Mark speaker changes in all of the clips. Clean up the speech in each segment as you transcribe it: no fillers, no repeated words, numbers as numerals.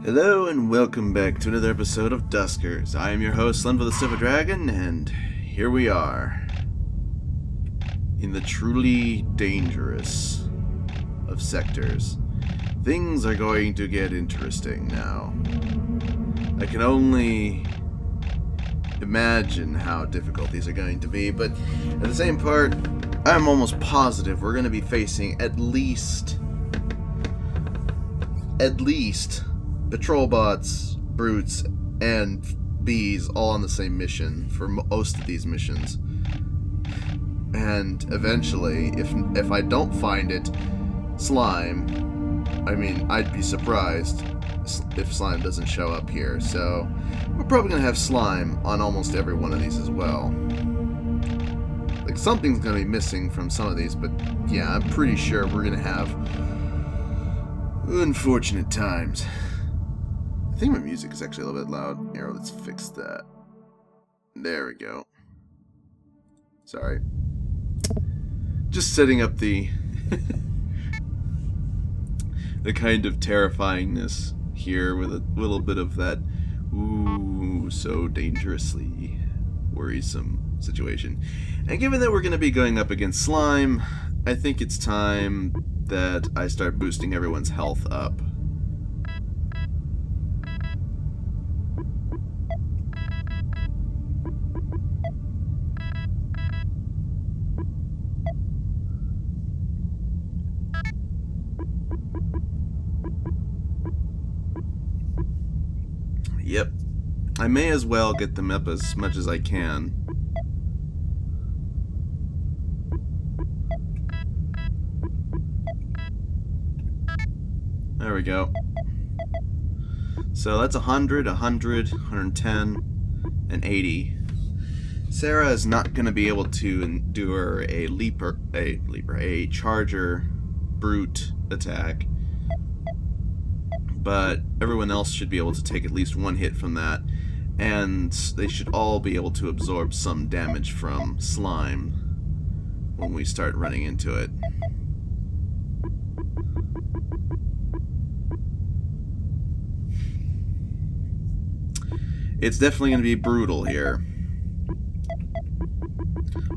Speaker 1: Hello and welcome back to another episode of Duskers. I am your host, Slim for the Silver Dragon, and here we are in the truly dangerous of sectors. Things are going to get interesting now. I can only imagine how difficult these are going to be, but at the same part, I'm almost positive we're going to be facing at least patrol bots, brutes, and bees all on the same mission for most of these missions. And eventually, if I don't find it, slime, I mean, I'd be surprised if slime doesn't show up here. So we're probably going to have slime on almost every one of these as well. Like, something's going to be missing from some of these, but yeah, I'm pretty sure we're going to have unfortunate times. I think my music is actually a little bit loud. Here, let's fix that. There we go. Sorry. Just setting up the the kind of terrifyingness here with a little bit of that ooh, so dangerously worrisome situation. And given that we're going to be going up against slime, I think it's time that I start boosting everyone's health up. Yep. I may as well get them up as much as I can. There we go. So that's 100, 100, 110, and 80. Sarah is not going to be able to endure a charger brute attack. But everyone else should be able to take at least one hit from that, and they should all be able to absorb some damage from slime when we start running into it. It's definitely going to be brutal here.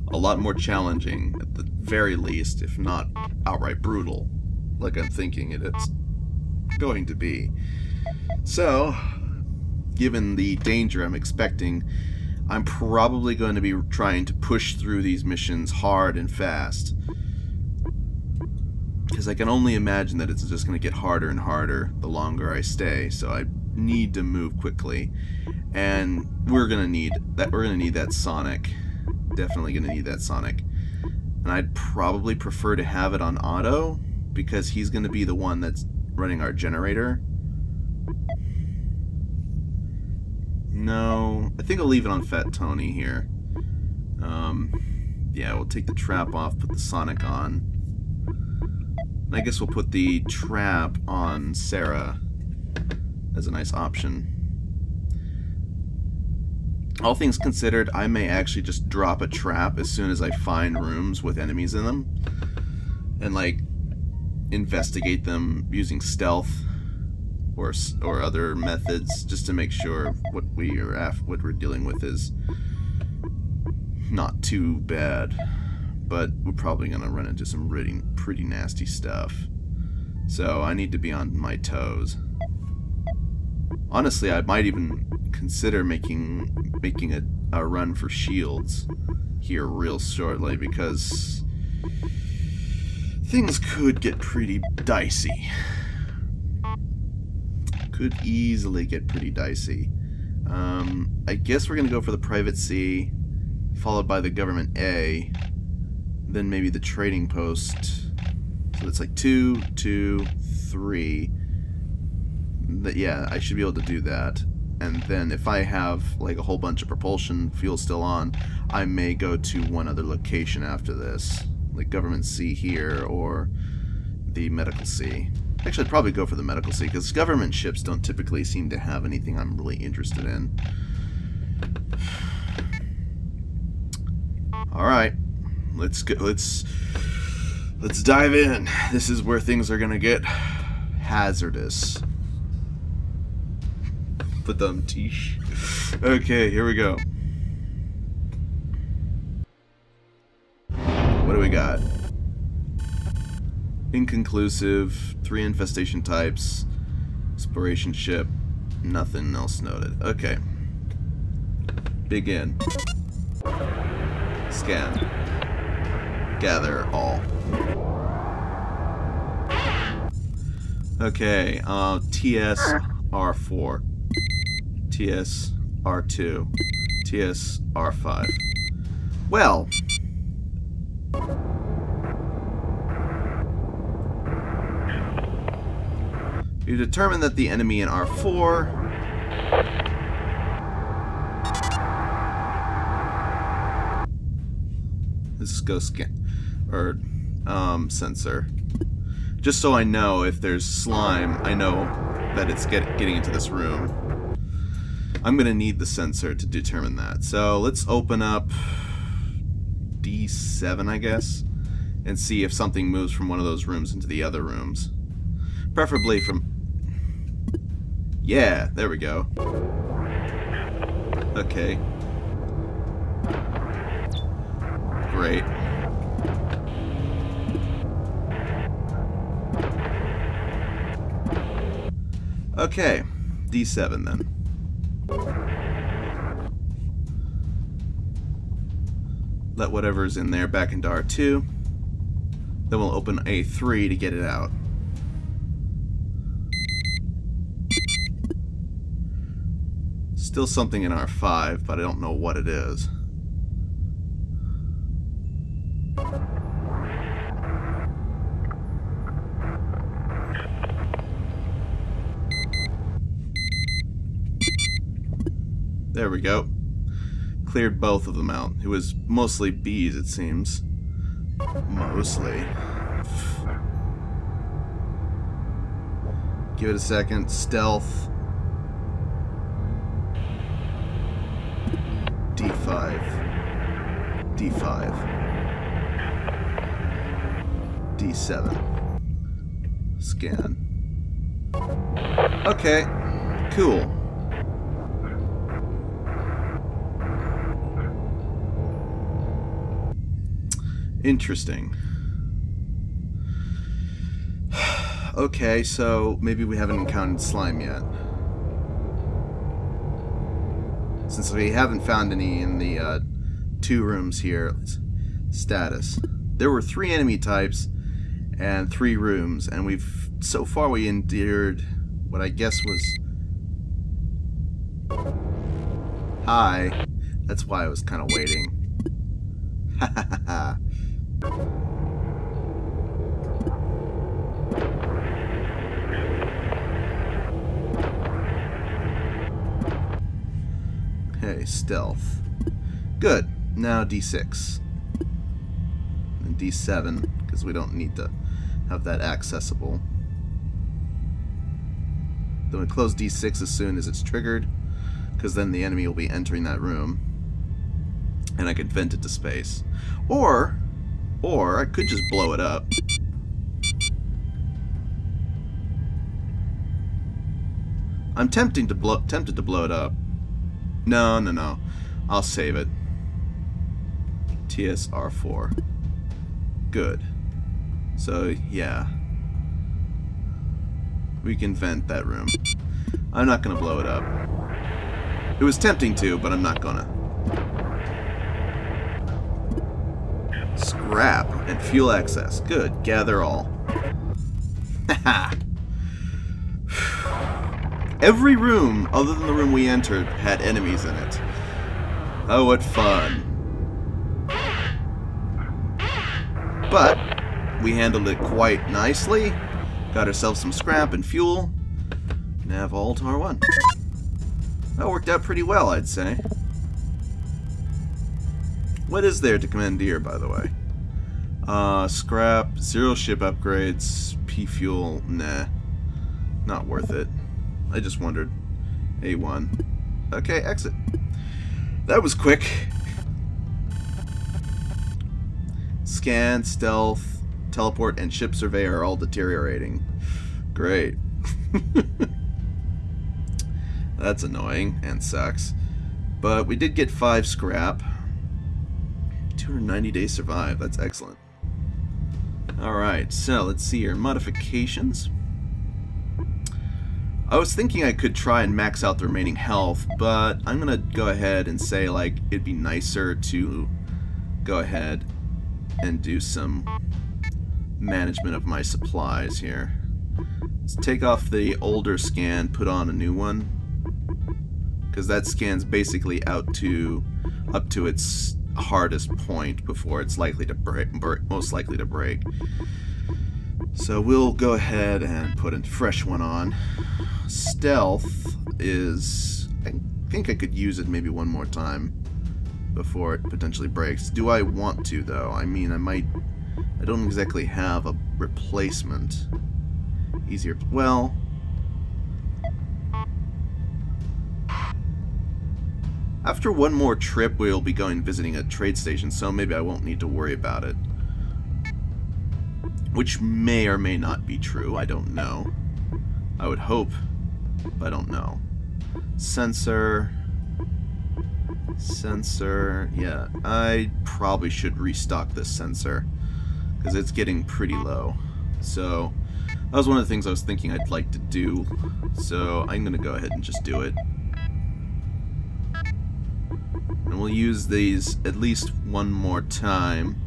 Speaker 1: A lot more challenging, at the very least, if not outright brutal, like I'm thinking it's going to be. So, given the danger I'm expecting, I'm probably going to be trying to push through these missions hard and fast, because I can only imagine that it's just going to get harder and harder the longer I stay. So I need to move quickly, and we're going to need that Sonic. Definitely going to need that Sonic, and I'd probably prefer to have it on auto, because he's going to be the one that's running our generator. No, I think I'll leave it on Fat Tony here. Yeah, we'll take the trap off, put the Sonic on. I guess we'll put the trap on Sarah as a nice option. All things considered, I may actually just drop a trap as soon as I find rooms with enemies in them, and like investigate them using stealth or other methods, just to make sure what we're dealing with is not too bad. But we're probably gonna run into some pretty nasty stuff, so I need to be on my toes. Honestly, I might even consider making a run for shields here real shortly, because things could get pretty dicey. Could easily get pretty dicey. I guess we're going to go for the Private C, followed by the Government A, then maybe the Trading Post. So it's like 2, 2, 3. Yeah, I should be able to do that. And then if I have like a whole bunch of propulsion fuel still on, I may go to one other location after this, like Government C here, or the Medical C. Actually, I'd probably go for the Medical C, because government ships don't typically seem to have anything I'm really interested in. Alright, let's dive in. This is where things are gonna get hazardous. Ba-dum-teesh. Okay, here we go. What do we got? Inconclusive, 3 infestation types, exploration ship, nothing else noted. Okay. Begin. Scan. Gather all. Okay, TS-R4, TS-R2, TS-R5. Well, you determine that the enemy in R4 let's go scan or sensor. Just so I know if there's slime, I know that it's getting into this room. I'm gonna need the sensor to determine that. So let's open up D7, I guess, and see if something moves from one of those rooms into the other rooms. Preferably from... Yeah, there we go. Okay. Great. Okay, D7 then. Let whatever's in there back into R2. Then we'll open A3 to get it out. Still something in R5, but I don't know what it is. There we go. Cleared both of them out. It was mostly bees, it seems. Mostly. Give it a second. Stealth. D5. D5. D7. Scan. Okay. Cool. Interesting. Okay, so maybe we haven't encountered slime yet. Since we haven't found any in the 2 rooms here. Status. There were 3 enemy types and 3 rooms, and so far we endured what I guess was... Hi. That's why I was kind of waiting. Ha ha ha ha. Okay, stealth. Good. Now D6. And D7, because we don't need to have that accessible. Then we close D6 as soon as it's triggered, because then the enemy will be entering that room. And I could vent it to space. Or I could just blow it up. I'm tempted to blow it up. No. I'll save it. TSR4. Good. So, yeah. We can vent that room. I'm not gonna blow it up. It was tempting to, but I'm not gonna. Scrap and fuel excess. Good. Gather all. Haha. Every room, other than the room we entered, had enemies in it. Oh, what fun. But we handled it quite nicely. Got ourselves some scrap and fuel. Nav all to R1. That worked out pretty well, I'd say. What is there to commandeer, by the way? Scrap, 0 ship upgrades, P-fuel, nah. Not worth it. I just wondered. A1. Okay, exit. That was quick. Scan, stealth, teleport, and ship survey are all deteriorating. Great. That's annoying and sucks. But we did get 5 scrap. 290 days survive. That's excellent. Alright, so let's see here. Modifications. I was thinking I could try and max out the remaining health, but I'm gonna go ahead and say, like, it'd be nicer to go ahead and do some management of my supplies here. Let's take off the older scan, put on a new one, because that scan's basically up to its hardest point before it's likely to break, most likely to break. So we'll go ahead and put a fresh one on. Stealth is... I think I could use it maybe one more time before it potentially breaks. Do I want to, though? I mean, I don't exactly have a replacement. Easier... Well... After one more trip, we'll be going visiting a trade station, so maybe I won't need to worry about it. Which may or may not be true, I don't know. I would hope, but I don't know. Sensor, yeah, I probably should restock this sensor, because it's getting pretty low. So, that was one of the things I was thinking I'd like to do, so I'm going to go ahead and just do it. And we'll use these at least one more time.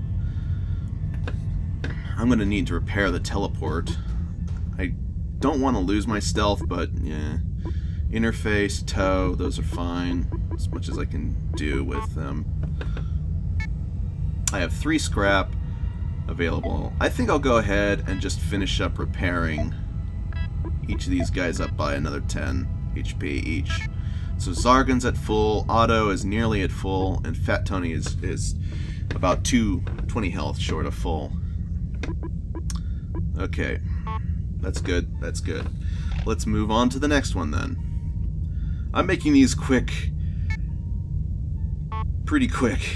Speaker 1: I'm going to need to repair the teleport. I don't want to lose my stealth, but yeah. Interface, tow, those are fine. As much as I can do with them. I have 3 scrap available. I think I'll go ahead and just finish up repairing each of these guys up by another 10 HP each. So Zargan's at full, Otto is nearly at full, and Fat Tony is about 20 health short of full. Okay, that's good, that's good. Let's move on to the next one then. I'm making these quick, pretty quick.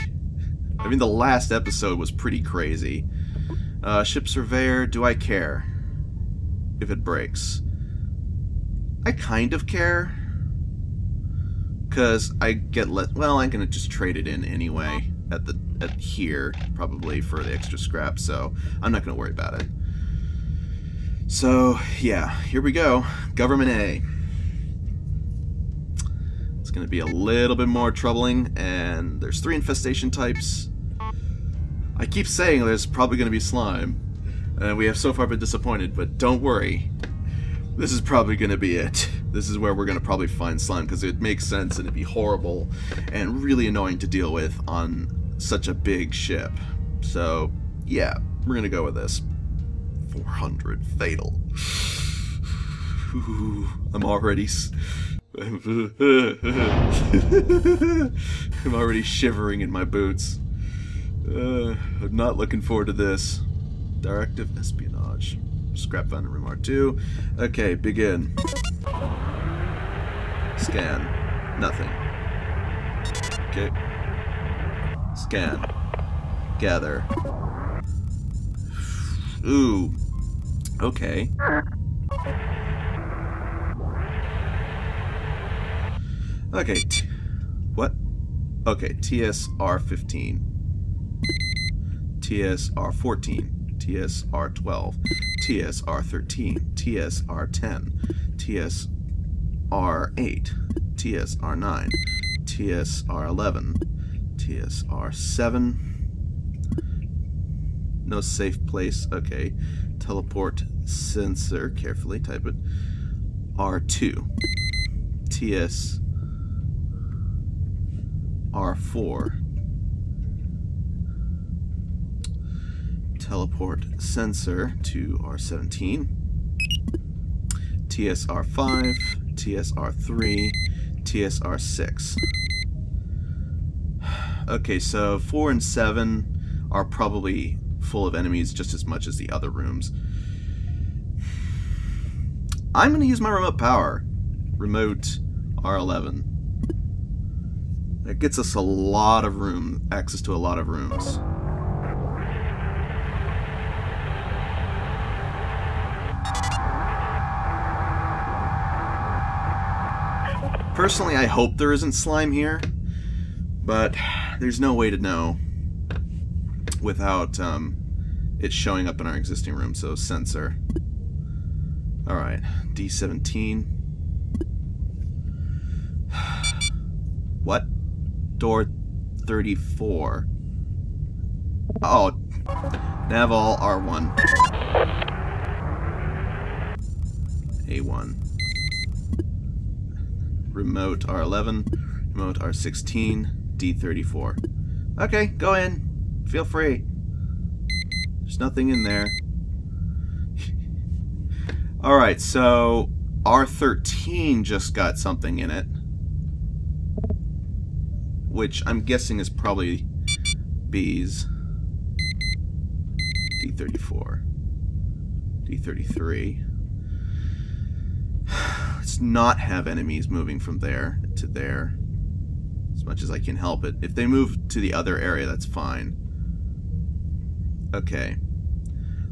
Speaker 1: I mean, the last episode was pretty crazy. Ship Surveyor, do I care if it breaks? I kind of care. Because I get well, I'm gonna just trade it in anyway at here, probably for the extra scrap, so I'm not gonna worry about it. So yeah, here we go. Government A. It's gonna be a little bit more troubling, and there's 3 infestation types. I keep saying there's probably gonna be slime, and we have so far been disappointed, but don't worry. This is probably going to be it. This is where we're going to probably find slime, because it makes sense and it'd be horrible and really annoying to deal with on such a big ship. So, yeah, we're going to go with this. 400 fatal. Ooh, I'm already... I'm already shivering in my boots. I'm not looking forward to this. Directive espionage. Scrap found in room R2. Okay, begin. Scan. Nothing. Okay. Scan. Gather. Ooh. Okay. Okay. What? Okay, TSR 15. TSR 14. TSR 12, TSR 13, TSR 10, TSR 8, TSR 9, TSR 11, TSR 7, no safe place, okay, teleport sensor, carefully type it, R2, TSR 4, teleport sensor to R17, TSR 5, TSR 3, TSR 6. Okay, so 4 and 7 are probably full of enemies just as much as the other rooms. I'm going to use my remote power. Remote R11. That gets us a lot of room, access to a lot of rooms. Personally, I hope there isn't slime here, but there's no way to know without it showing up in our existing room, so sensor. Alright, D17. What? Door 34. Oh, Naval R1. A1. Remote R11. Remote R16. D34. Okay, go in. Feel free. There's nothing in there. Alright, so R13 just got something in it, which I'm guessing is probably bees. D34. D33. Let's not have enemies moving from there to there as much as I can help it. If they move to the other area, that's fine. Okay.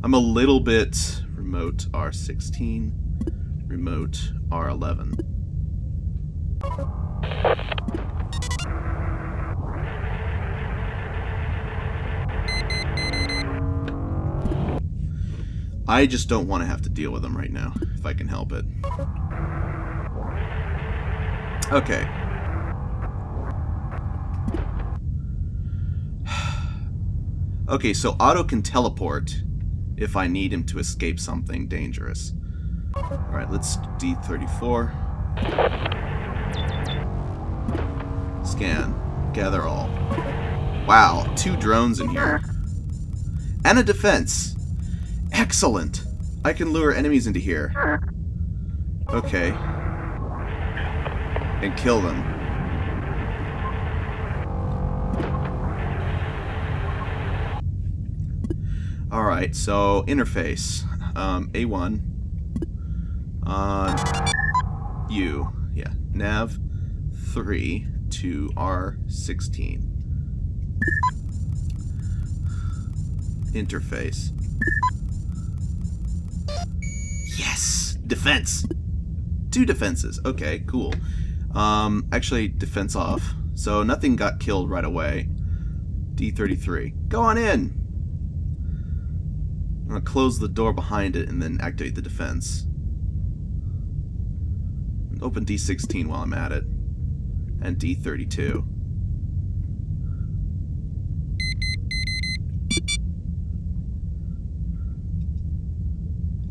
Speaker 1: I'm a little bit... Remote R16. Remote R11. I just don't want to have to deal with them right now, if I can help it. Okay. Okay, so Otto can teleport if I need him to escape something dangerous. Alright, let's D34. Scan. Gather all. Wow, 2 drones in here. And a defense. Excellent! I can lure enemies into here. Okay. And kill them. Alright, so interface. A1. U. Yeah. Nav 3 to R16. Interface. Yes! Defense! 2 defenses. Okay, cool. Actually, defense off. So nothing got killed right away. D33. Go on in! I'm gonna close the door behind it and then activate the defense. Open D16 while I'm at it. And D32.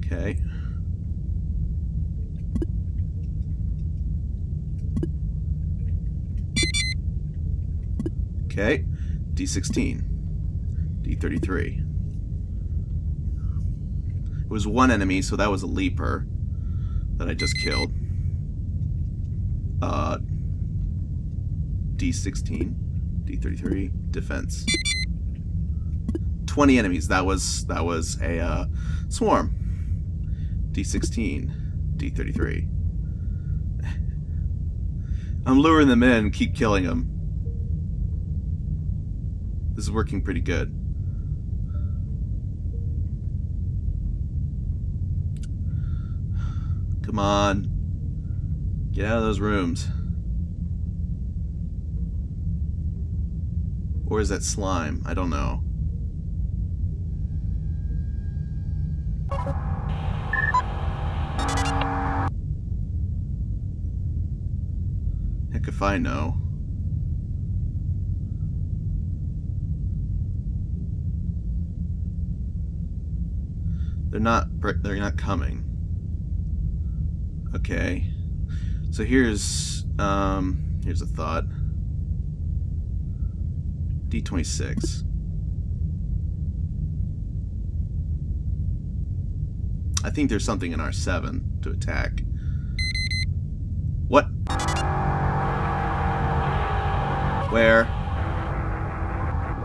Speaker 1: Okay. Okay. D16. D33. It was 1 enemy, so that was a leaper that I just killed. D16, D33, defense. 20 enemies. That was a swarm. D16, D33. I'm luring them in, keep killing them. This is working pretty good. Come on. Get out of those rooms. Or is that slime? I don't know. Heck if I know. They're not coming. Okay. So here's a thought. D26. I think there's something in R7 to attack. What? Where?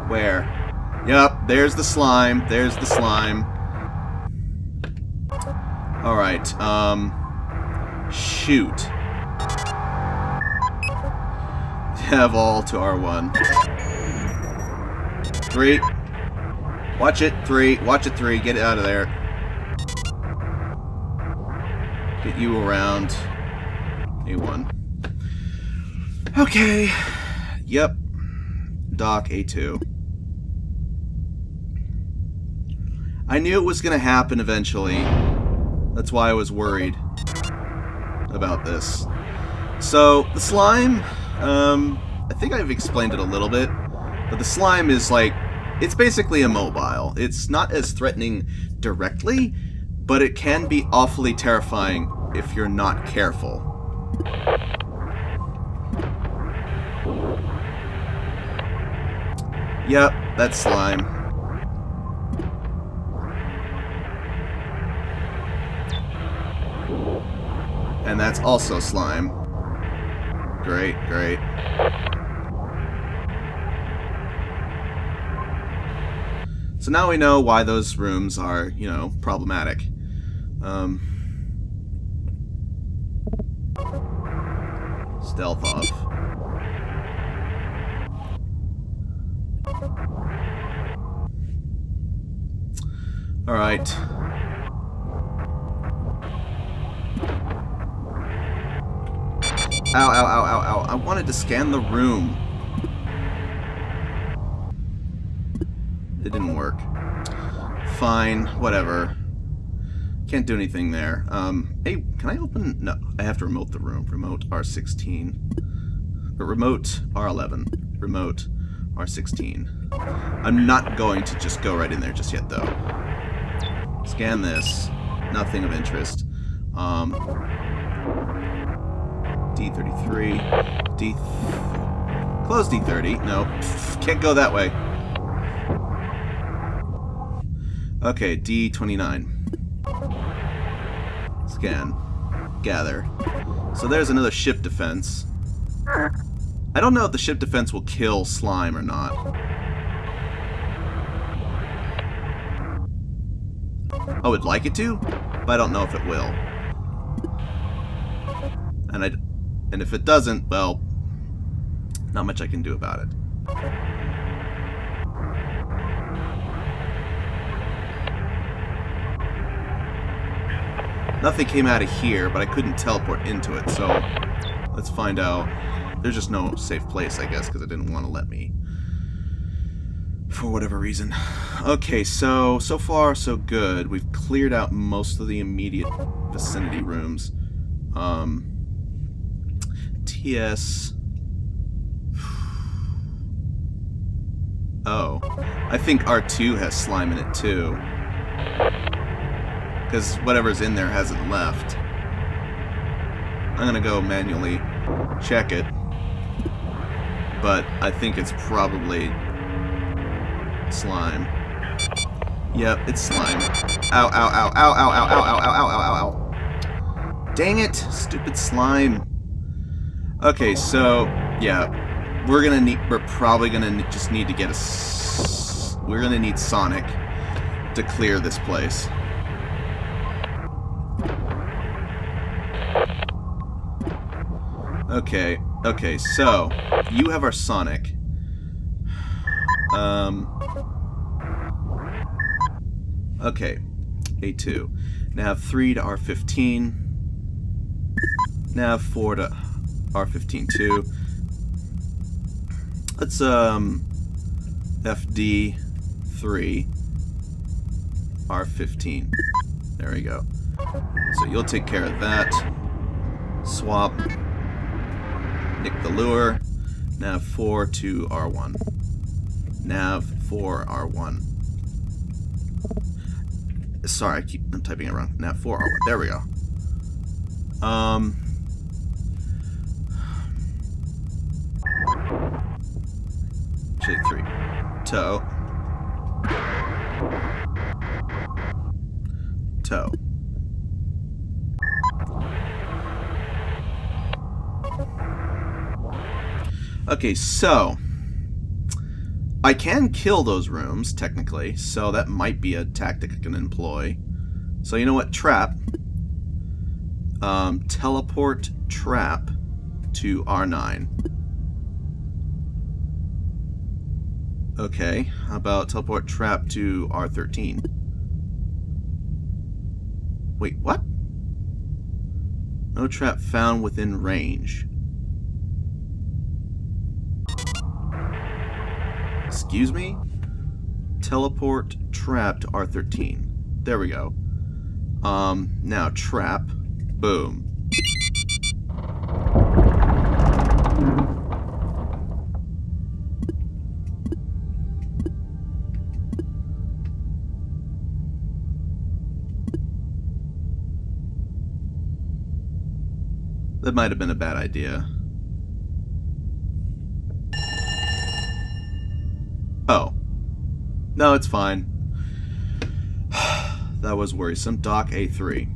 Speaker 1: Where? Yup, there's the slime. There's the slime. Alright, shoot. Have all to R1. 3. Watch it, 3. Watch it, 3. Get it out of there. Get you around. A1. Okay. Yep. Dock A2. I knew it was going to happen eventually. That's why I was worried about this. So, the slime, I think I've explained it a little bit, but the slime is like, it's basically immobile. It's not as threatening directly, but it can be awfully terrifying if you're not careful. Yep, that's slime. And that's also slime. Great, great. So now we know why those rooms are, you know, problematic. Stealth off. Alright. Ow, ow, ow, ow, ow. I wanted to scan the room. It didn't work. Fine, whatever. Can't do anything there. Hey, can I open... No, I have to remote the room. Remote R16. But remote R11. Remote R16. I'm not going to just go right in there just yet, though. Scan this. Nothing of interest. D33. Close D30. No. Can't go that way. Okay, D29. Scan. Gather. So there's another ship defense. I don't know if the ship defense will kill slime or not. I would like it to, but I don't know if it will. And if it doesn't, well, not much I can do about it. Nothing came out of here, but I couldn't teleport into it, so let's find out. There's just no safe place, I guess, because it didn't want to let me. For whatever reason. Okay, so far, so good. We've cleared out most of the immediate vicinity rooms. TS... Oh. I think R2 has slime in it, too. Because whatever's in there hasn't left. I'm gonna go manually check it. But I think it's probably slime. Yep, it's slime. Ow, ow, ow, ow, ow, ow, ow, ow, ow, ow, ow, ow. Dang it! Stupid slime. Okay, so, yeah. We're probably gonna just need to get we're gonna need Sonic to clear this place. Okay, so, you have our Sonic. Okay, A2. Nav 3 to R15. Nav 4 to R15 too. Let's, FD 3 R15. There we go. So you'll take care of that. Swap. Nick the lure. Nav 4 to R1. Nav 4 R1. Sorry, I'm typing it wrong. Nav 4 R1. There we go. J3. Toe. Toe. Okay, so I can kill those rooms, technically, so that might be a tactic I can employ. So you know what? Trap. Teleport trap to R9. Okay, how about teleport trap to R13? Wait, what? No trap found within range. Excuse me? Teleport trap to R13. There we go. Now trap. Boom. That might have been a bad idea. Oh. No, it's fine. That was worrisome. Dock A3.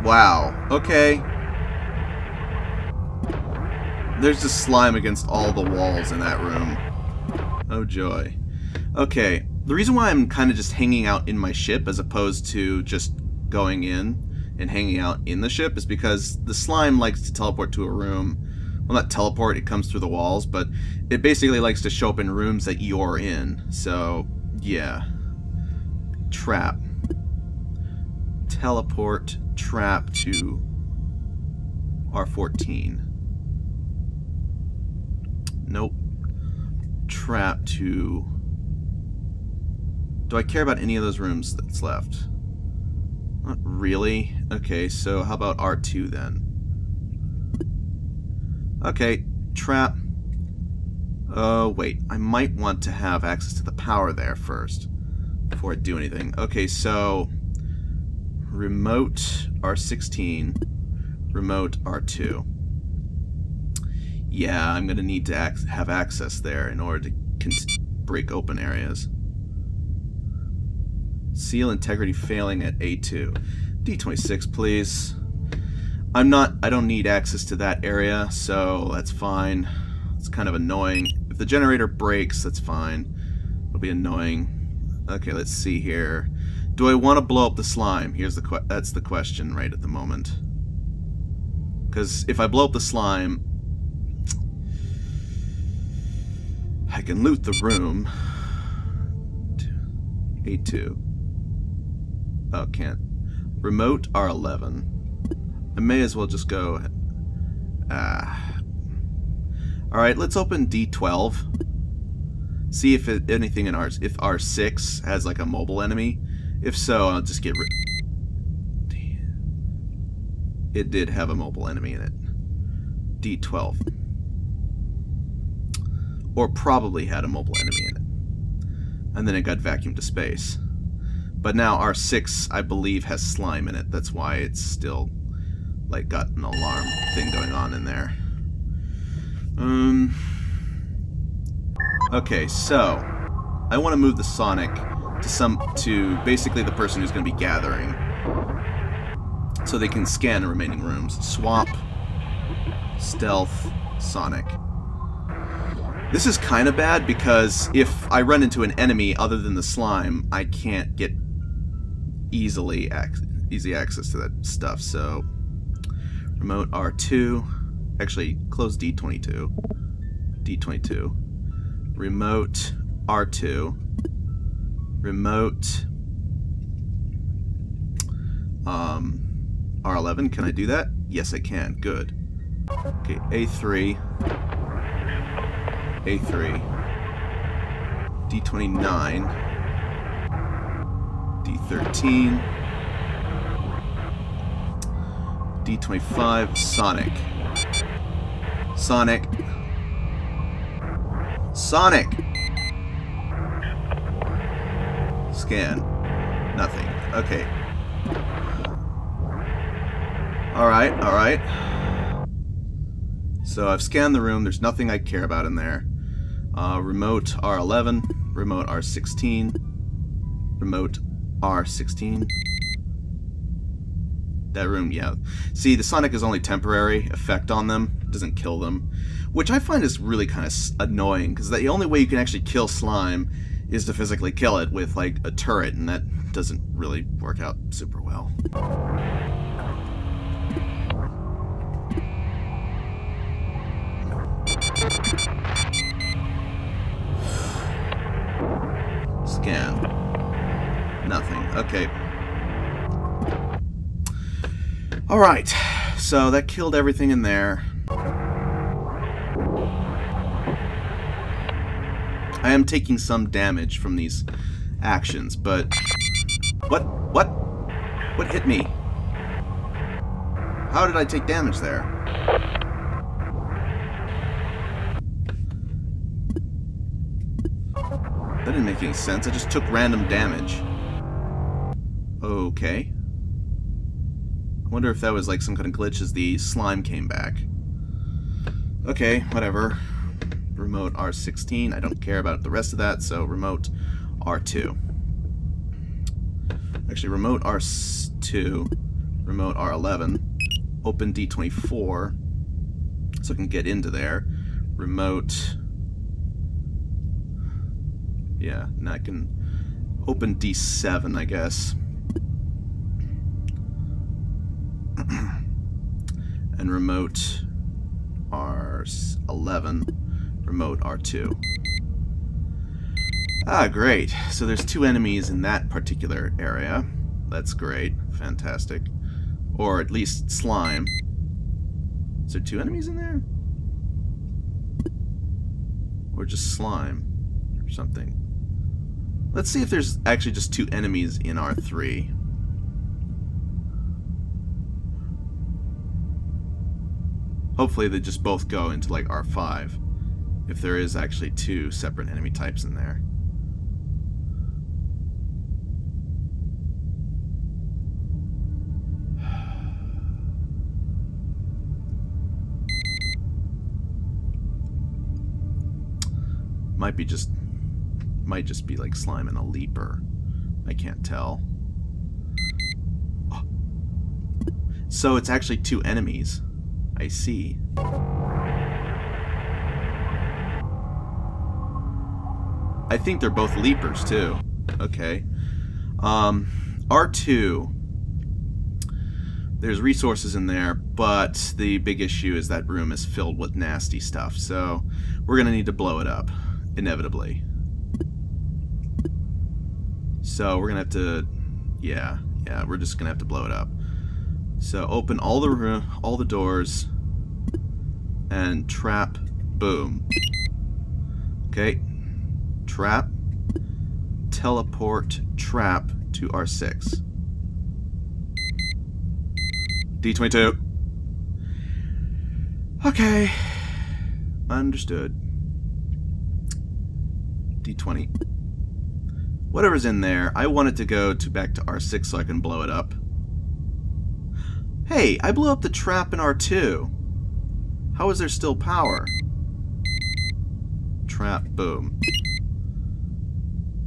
Speaker 1: Wow. Okay. There's just slime against all the walls in that room. Oh joy. Okay. The reason why I'm kind of just hanging out in my ship as opposed to just going in and hanging out in the ship is because the slime likes to teleport to a room. Well, not teleport, it comes through the walls, but it basically likes to show up in rooms that you're in. So, yeah. Trap. Teleport trap to R14. Nope. Trap to... Do I care about any of those rooms that's left? Not really. Okay, so how about R2 then? Okay, trap. Oh, wait. I might want to have access to the power there first before I do anything. Okay, so... Remote R16, remote R2. Yeah, I'm going to need to have access there in order to break open areas. Seal integrity failing at A2. D26, please. I don't need access to that area, so that's fine. It's kind of annoying. If the generator breaks, that's fine. It'll be annoying. Okay, let's see here. Do I want to blow up the slime? That's the question right at the moment. Because if I blow up the slime, I can loot the room. A2. Oh, can't. Remote R11. I may as well just go... Alright, let's open D12. See if anything in if R6 has like a mobile enemy. If so, I'll just get rid... It did have a mobile enemy in it. D12. Or probably had a mobile enemy in it. And then it got vacuumed to space. But now R6, I believe, has slime in it. That's why it's still, like, got an alarm thing going on in there. Okay, so... I want to move the Sonic to basically the person who's going to be gathering, so they can scan the remaining rooms. Swap, stealth, Sonic. This is kind of bad because if I run into an enemy other than the slime, I can't get easy access to that stuff. So remote R2, actually close D22, D22, remote R2. Remote R11, can I do that? Yes, I can. Good. Okay, A3. A3. D29. D13. D25. Sonic. Sonic. Sonic! Scan. Nothing. Okay. Alright, alright. So I've scanned the room. There's nothing I care about in there. Remote R11. Remote R16. Remote R16. That room, yeah. See, the Sonic is only temporary effect on them. It doesn't kill them. Which I find is really kind of annoying, because the only way you can actually kill slime is to physically kill it with, like, a turret, and that doesn't really work out super well. scan. Nothing. Okay. Alright. So that killed everything in there. I am taking some damage from these actions, but... What? What? What hit me? How did I take damage there? That didn't make any sense. I just took random damage. Okay. I wonder if that was like some kind of glitch as the slime came back. Okay, whatever. Remote R16. I don't care about the rest of that, so remote R2. Actually, remote R2, remote R11, open D24, so I can get into there. Remote, yeah, now I can open D7, I guess. And remote R11, remote R2. Ah, great. So there's 2 enemies in that particular area. That's great. Fantastic. Or at least slime. Is there 2 enemies in there? Or just slime? Or something. Let's see if there's actually just 2 enemies in R3. Hopefully they just both go into like R5. If there is actually 2 separate enemy types in there. Might just be like slime and a leaper. I can't tell. Oh. So it's actually 2 enemies. I see. I think they're both leapers too. Okay. R2. There's resources in there, but the big issue is that room is filled with nasty stuff. So we're gonna need to blow it up, inevitably. So we're gonna have to, yeah, we're just gonna have to blow it up. So open all the doors and trap. Boom. Okay. Trap. Teleport. Trap to R6. D22. Okay. Understood. D20. Whatever's in there, I want it to go back to R6 so I can blow it up. Hey, I blew up the trap in R2. How is there still power? Trap, boom.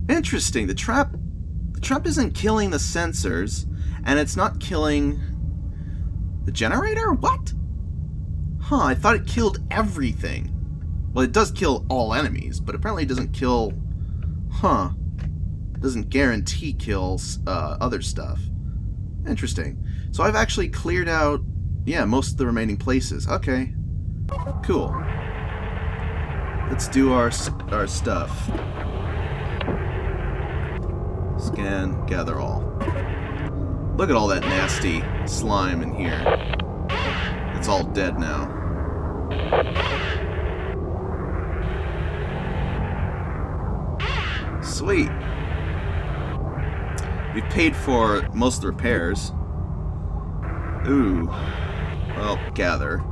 Speaker 1: Interesting, the trap isn't killing the sensors, and it's not killing the generator? What? Huh, I thought it killed everything. Well, it does kill all enemies, but apparently it doesn't kill... Huh. Doesn't guarantee kills other stuff. Interesting. So I've actually cleared out, yeah, most of the remaining places. Okay. Cool. Let's do our stuff. Scan, gather all. Look at all that nasty slime in here. It's all dead now. Sweet. We've paid for most of the repairs. Ooh. Well, gather.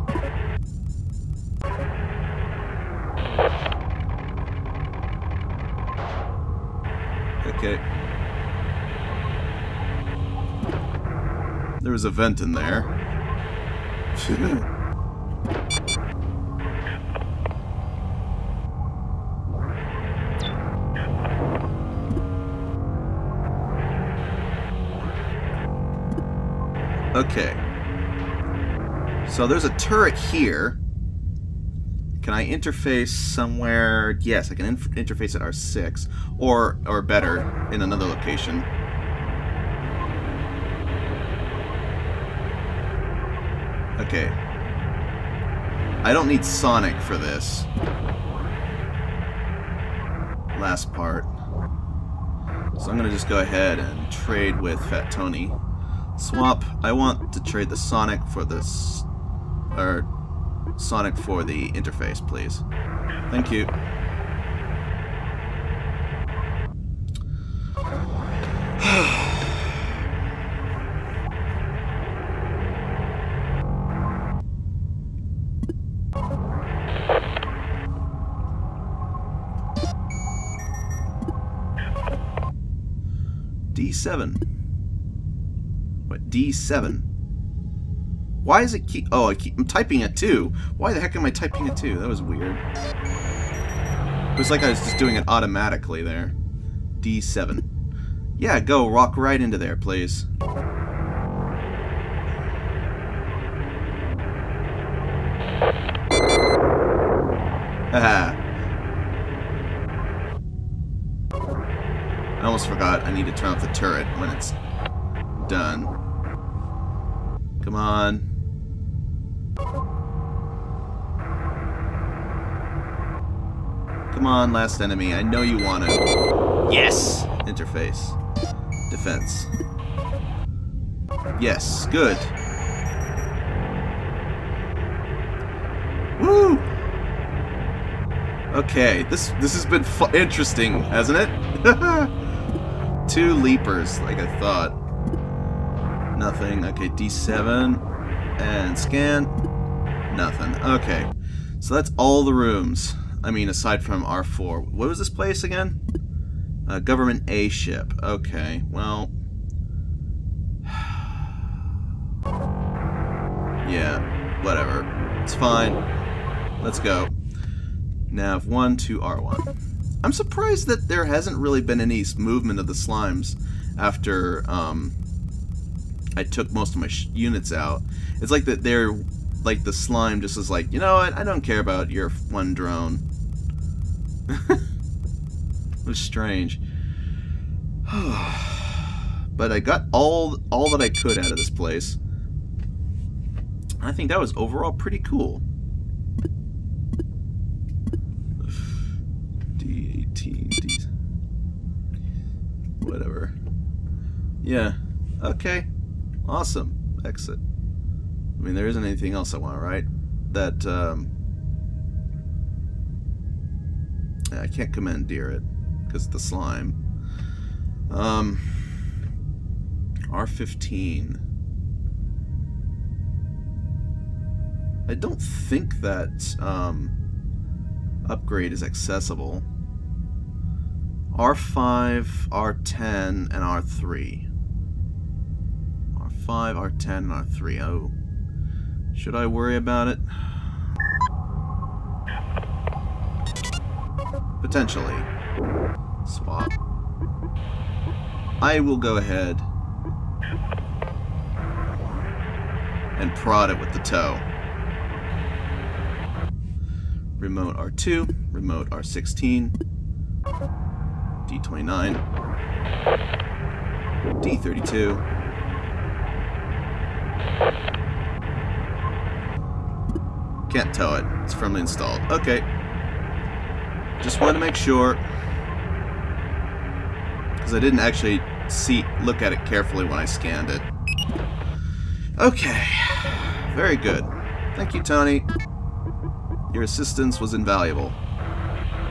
Speaker 1: Okay. There was a vent in there. Okay. So there's a turret here. Can I interface somewhere? Yes, I can interface at R6. Or better, in another location. Okay. I don't need Sonic for this. Last part. So I'm gonna just go ahead and trade with Fat Tony. Swap. I want to trade the Sonic for this, or Sonic for the interface, please. Thank you. D7. What? D7. Why is it keep... Oh, I'm typing it too. Why the heck am I typing it too? That was weird. It was like I was just doing it automatically there. D7. Yeah, go. Walk right into there, please. Haha. I almost forgot I need to turn off the turret when it's done. Come on. Come on, last enemy. I know you want to. Yes! Interface. Defense. Yes, good. Woo! Okay, this has been interesting, hasn't it? 2 leapers, like I thought. Nothing. Okay, D7. And scan. Nothing. Okay. So that's all the rooms. I mean, aside from R4. What was this place again? Government A ship. Okay, well... yeah, whatever. It's fine. Let's go. Nav 1 to R1. I'm surprised that there hasn't really been any movement of the slimes after I took most of my units out. It's like that they're like the slime just is like, you know what, I don't care about your one drone. It was strange. But I got all that I could out of this place. I think that was overall pretty cool. D18, whatever. Yeah. Okay. Awesome. Exit. I mean, there isn't anything else I want, right? That, I can't commandeer it, because of the slime. R15. I don't think that, upgrade is accessible. R5, R10, and R3. R5, R10, and R3. Oh. Should I worry about it? Potentially. Swap. I will go ahead and prod it with the toe. Remote R2, remote R16, D29, D32, can't tow it, it's firmly installed. Okay, just wanted to make sure, because I didn't actually look at it carefully when I scanned it. Okay, very good. Thank you, Tony. Your assistance was invaluable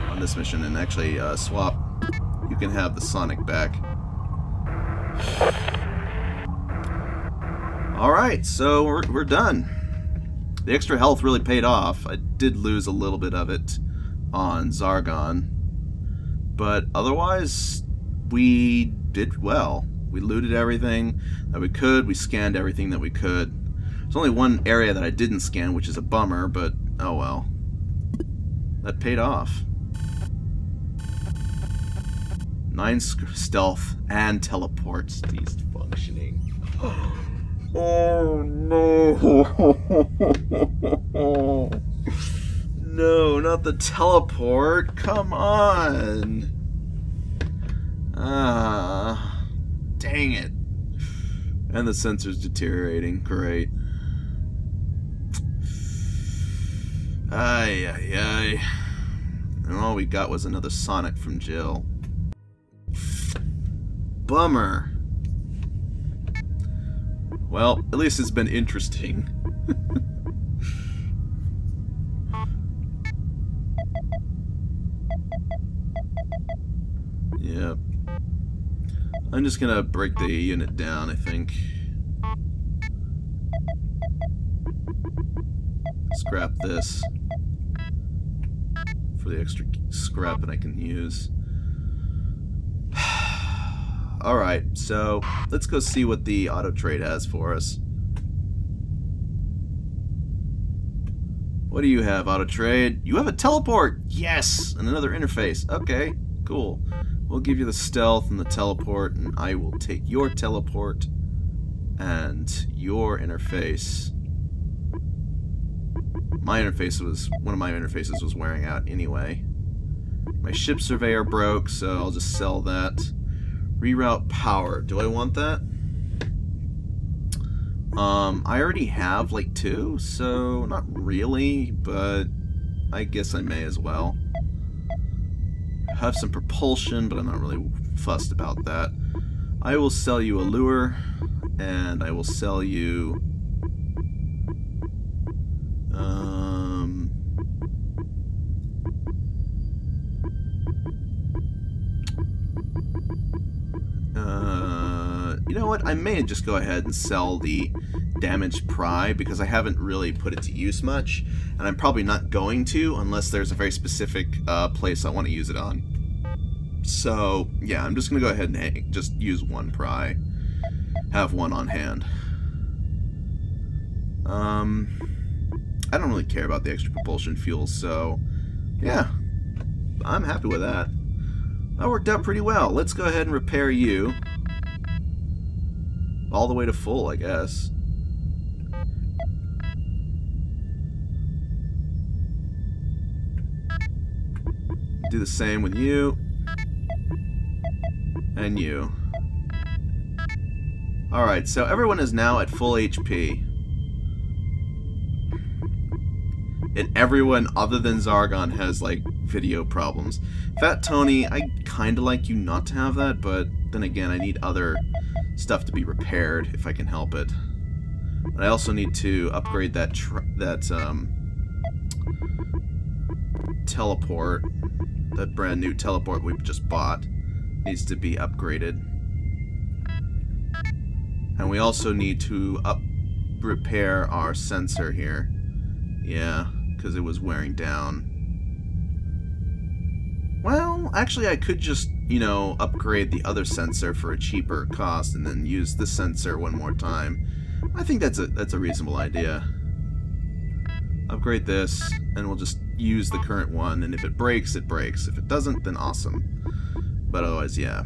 Speaker 1: on this mission, and actually, Swap, you can have the Sonic back. Alright, so we're done. The extra health really paid off. I did lose a little bit of it on Zargon, but otherwise, we did well. We looted everything that we could, we scanned everything that we could. There's only one area that I didn't scan, which is a bummer, but oh well. That paid off. 9 stealth and teleports. These functioning. Oh no! No, not the teleport. Come on. Ah, dang it. And the sensor's deteriorating. Great. Ay, ay, ay. And all we got was another Sonic from Jill. bummer. Well, at least it's been interesting. Yep. I'm just gonna break the unit down, I think. Scrap this for the extra scrap that I can use. Alright, so let's go see what the auto trade has for us. What do you have, auto trade? You have a teleport! Yes! And another interface. Okay, cool. We'll give you the stealth and the teleport, and I will take your teleport and your interface. One of my interfaces was wearing out anyway. My ship surveyor broke, so I'll just sell that. Reroute power. Do I want that? I already have like 2, so not really, but I guess I may as well. Have some propulsion, but I'm not really fussed about that. I will sell you a lure, and I will sell you you know what? I may just go ahead and sell the damaged pry because I haven't really put it to use much, and I'm probably not going to unless there's a very specific place I want to use it on. So yeah, I'm just gonna go ahead and just use 1 pry. Have 1 on hand. I don't really care about the extra propulsion fuel, so yeah, I'm happy with that. That worked out pretty well. Let's go ahead and repair you. All the way to full, I guess. Do the same with you. And you. Alright, so everyone is now at full HP. And everyone other than Zargon has, like, video problems. Fat Tony, I kinda like you not to have that, but then again, I need other stuff to be repaired if I can help it. But I also need to upgrade that teleport. That brand new teleport we just bought needs to be upgraded. And we also need to repair our sensor here. Yeah, because it was wearing down. Well, actually I could just, you know, upgrade the other sensor for a cheaper cost and then use this sensor one more time. I think that's a reasonable idea. Upgrade this, and we'll just use the current one, and if it breaks, it breaks. If it doesn't, then awesome. But otherwise, yeah.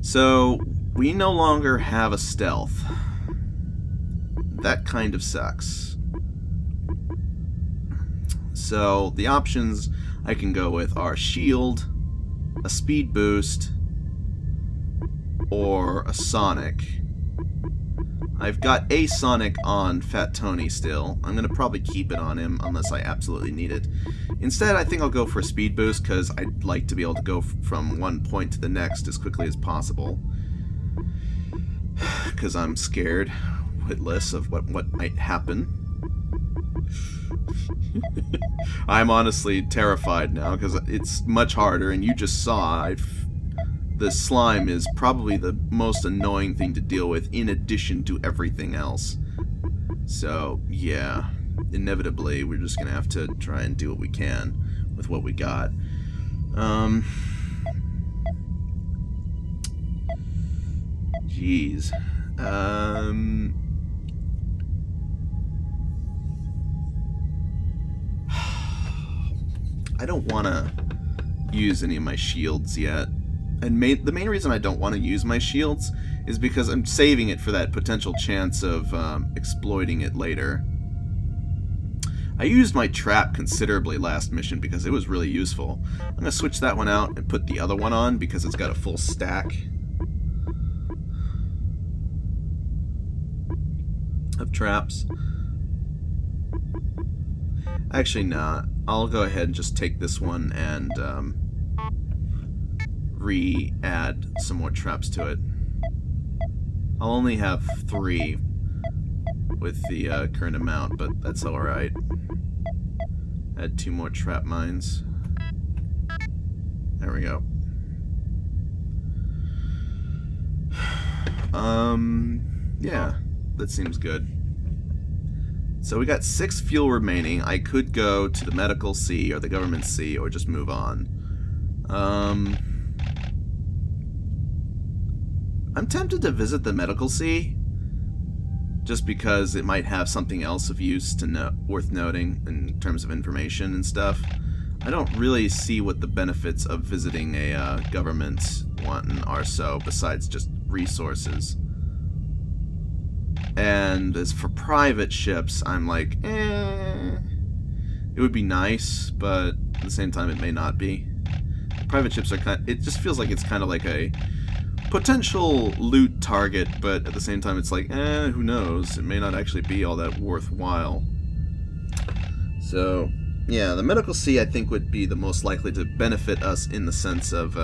Speaker 1: So, we no longer have a stealth. That kind of sucks. So, the options I can go with are shield, a speed boost, or a sonic. I've got a sonic on Fat Tony still. I'm going to probably keep it on him unless I absolutely need it. Instead, I think I'll go for a speed boost because I'd like to be able to go from one point to the next as quickly as possible. Because I'm scared, witless, of what might happen. I'm honestly terrified now because it's much harder, and you just saw the slime is probably the most annoying thing to deal with in addition to everything else. So yeah, inevitably we're just gonna have to try and do what we can with what we got. Jeez. I don't want to use any of my shields yet. And the main reason I don't want to use my shields is because I'm saving it for that potential chance of exploiting it later. I used my trap considerably last mission because it was really useful. I'm going to switch that one out and put the other one on because it's got a full stack of traps. Actually, nah. I'll go ahead and just take this one and re-add some more traps to it. I'll only have 3 with the current amount, but that's alright. Add 2 more trap mines. There we go. Yeah, that seems good. So we got 6 fuel remaining. I could go to the medical C or the government C or just move on. I'm tempted to visit the medical C just because it might have something else of use to worth noting in terms of information and stuff. I don't really see what the benefits of visiting a government one are so besides just resources. And as for private ships, I'm like, it would be nice, but at the same time it may not be. Private ships are it just feels like it's kind of like a potential loot target, but at the same time it's like, who knows, it may not actually be all that worthwhile. So, yeah, the medical C I think would be the most likely to benefit us in the sense of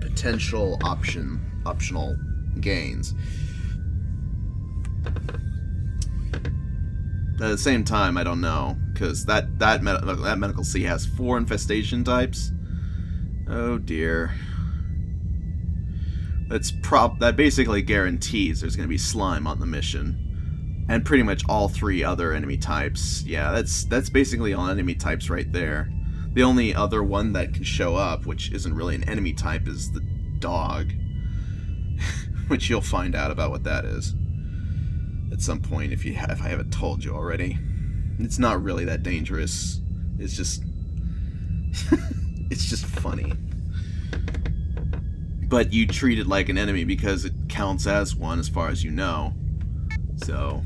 Speaker 1: potential optional gains. At the same time, I don't know, because that medical C has 4 infestation types. Oh dear. That basically guarantees there's going to be slime on the mission, and pretty much all 3 other enemy types. Yeah, that's basically all enemy types right there. The only other one that can show up, which isn't really an enemy type, is the dog. Which you'll find out about what that is at some point if I haven't told you already. It's not really that dangerous. It's just it's just funny. But you treat it like an enemy because it counts as one as far as you know. So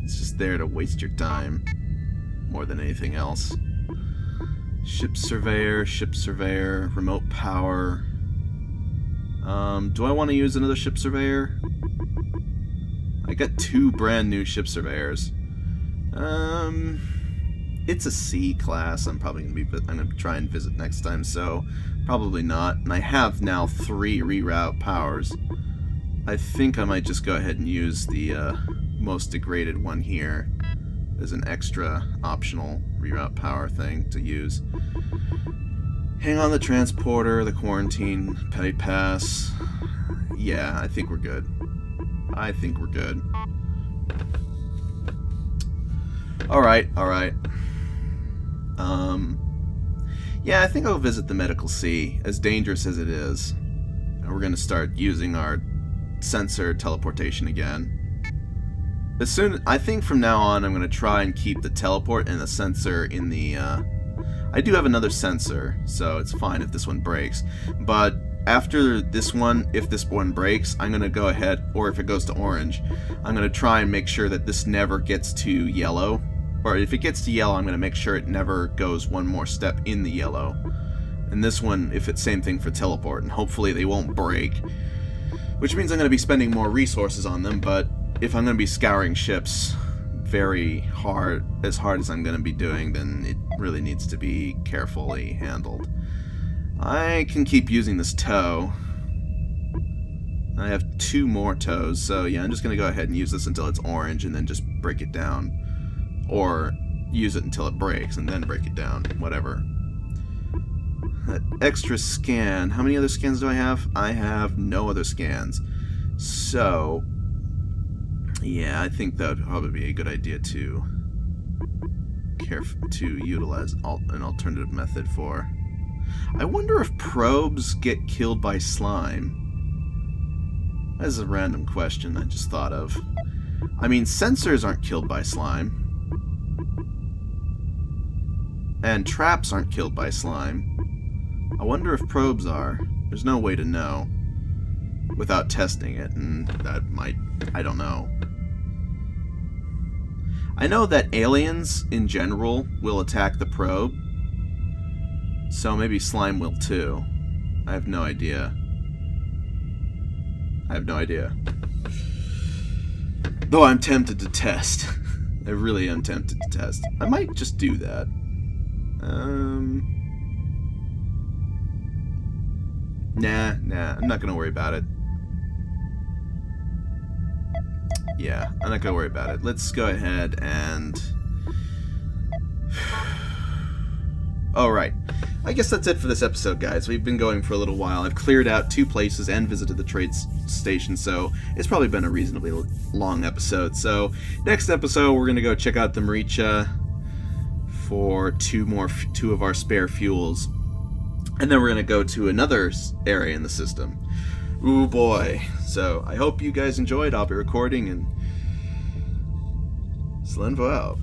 Speaker 1: it's just there to waste your time more than anything else. Ship surveyor, remote power. Do I want to use another ship surveyor? I got 2 brand new ship surveyors. It's a C class. I'm gonna try and visit next time, so probably not. And I have now 3 reroute powers. I think I might just go ahead and use the most degraded one here as an extra optional reroute power thing to use. Hang on the transporter, the quarantine, petty pass. Yeah, I think we're good. I think we're good. Alright. Yeah, I think I'll visit the medical C, as dangerous as it is. And we're gonna start using our sensor teleportation again. I think from now on I'm gonna try and keep the teleport and the sensor in the I do have another sensor, so it's fine if this one breaks. But after this one, if this one breaks, I'm going to go ahead, or if it goes to orange, I'm going to try and make sure that this never gets to yellow. Or if it gets to yellow, I'm going to make sure it never goes one more step in the yellow. And this one, if it's same thing for teleport, and hopefully they won't break. Which means I'm going to be spending more resources on them, but if I'm going to be scouring ships as hard as I'm going to be doing, then it really needs to be carefully handled. I can keep using this tow. I have 2 more tows, so yeah, I'm just going to go ahead and use this until it's orange and then just break it down. Or use it until it breaks and then break it down. Whatever. That extra scan. How many other scans do I have? I have no other scans. So yeah, I think that would probably be a good idea to utilize an alternative method for. I wonder if probes get killed by slime. That is a random question I just thought of. I mean, sensors aren't killed by slime. And traps aren't killed by slime. I wonder if probes are. There's no way to know without testing it, and that might... I don't know. I know that aliens, in general, will attack the probe. So maybe slime will too. I have no idea. Though I'm tempted to test. I really am tempted to test. I might just do that. Nah, I'm not gonna worry about it. Yeah, I'm not gonna worry about it. Let's go ahead and... Alright, I guess that's it for this episode, guys. We've been going for a little while. I've cleared out 2 places and visited the trade station, so it's probably been a reasonably long episode. So, next episode, we're gonna go check out the Maricha for 2 of our spare fuels. And then we're gonna go to another area in the system. Ooh boy. So, I hope you guys enjoyed. I'll be recording, and Slenvo out.